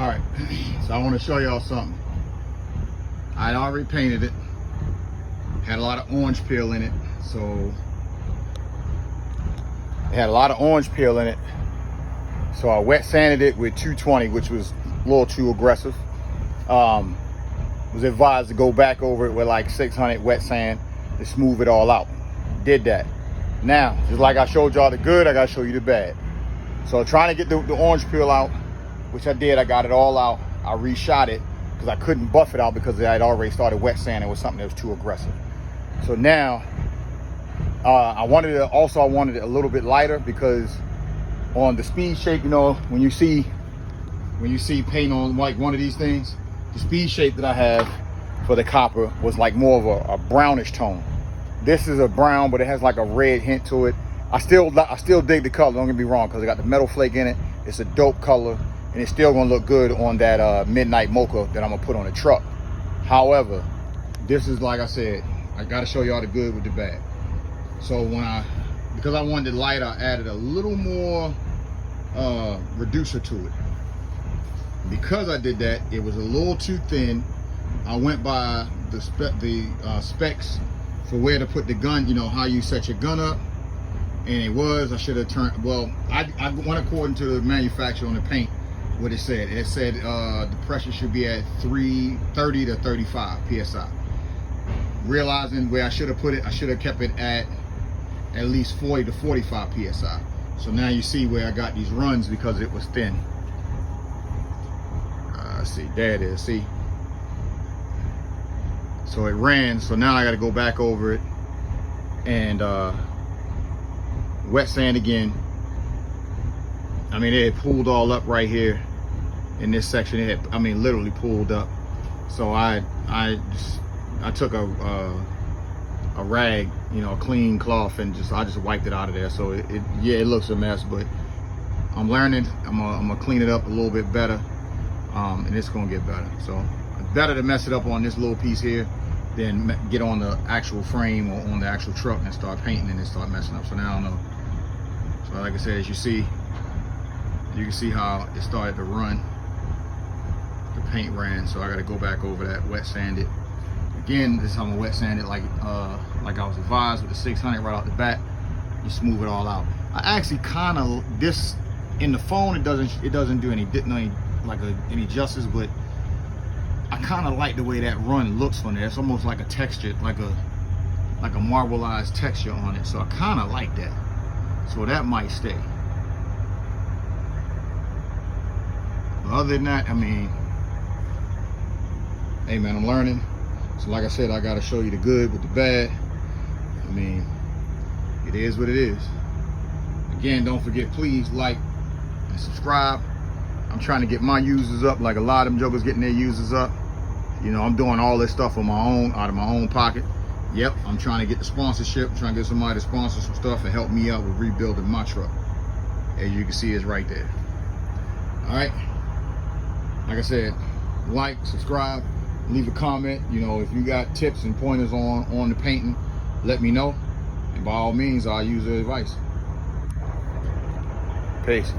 right, so I want to show y'all something. I already painted it. Had a lot of orange peel in it, so it had a lot of orange peel in it. So I wet sanded it with 220, which was a little too aggressive. Was advised to go back over it with like 600 wet sand to smooth it all out. Did that. Now, just like I showed y'all the good, I gotta show you the bad. So trying to get the orange peel out, which I did, I got it all out. I reshot it because I couldn't buff it out because I had already started wet sanding with something that was too aggressive. So now, I wanted it a little bit lighter because on the speed shape, you know, when you see paint on like one of these things, the speed shape that I have for the copper was like more of a brownish tone. This is a brown, but it has like a red hint to it. I still dig the color, don't get me wrong, because it got the metal flake in it. It's a dope color, and it's still gonna look good on that midnight mocha that I'm gonna put on the truck. However, this is, like I said, I gotta show y'all the good with the bad. So because I wanted it light, I added a little more reducer to it. Because I did that, it was a little too thin. I went by the specs for where to put the gun, you know, how you set your gun up. And I should have turned, well, I went according to the manufacturer on the paint, what it said. It said the pressure should be at 30 to 35 PSI. Realizing where I should have put it, I should have kept it at least 40 to 45 PSI. So now you see where I got these runs because it was thin. See, there it is, see? So it ran, so now I gotta go back over it and wet sand again. I mean, it had pulled all up right here in this section. It had, I mean, literally pulled up. So I took a rag, you know, a clean cloth, and I just wiped it out of there. So yeah, it looks a mess, but I'm learning. I'm gonna clean it up a little bit better, and it's gonna get better. So it's better to mess it up on this little piece here than get on the actual frame or on the actual truck and start painting and then start messing up. So now I don't know. So like I said, as you can see how it started to run. The paint ran, so I got to go back over that, wet sand it. Again, this time I'm gonna wet sand it like I was advised with the 600 right out the bat. You smooth it all out. I actually kind of, this in the phone it doesn't do any justice, but I kind of like the way that run looks from there. It's almost like a texture, like a marbleized texture on it. So I kind of like that. So that might stay. But other than that, I mean, hey man, I'm learning. So like I said, I got to show you the good with the bad. I mean, it is what it is. Again, don't forget, please like and subscribe. I'm trying to get my users up, like a lot of them jokers getting their users up. You know, I'm doing all this stuff on my own, out of my own pocket. Yep, I'm trying to get the sponsorship. I'm trying to get somebody to sponsor some stuff and help me out with rebuilding my truck. As you can see, it's right there. All right. Like I said, like, subscribe, leave a comment. You know, if you got tips and pointers on the painting, let me know. And by all means, I'll use the advice. Peace.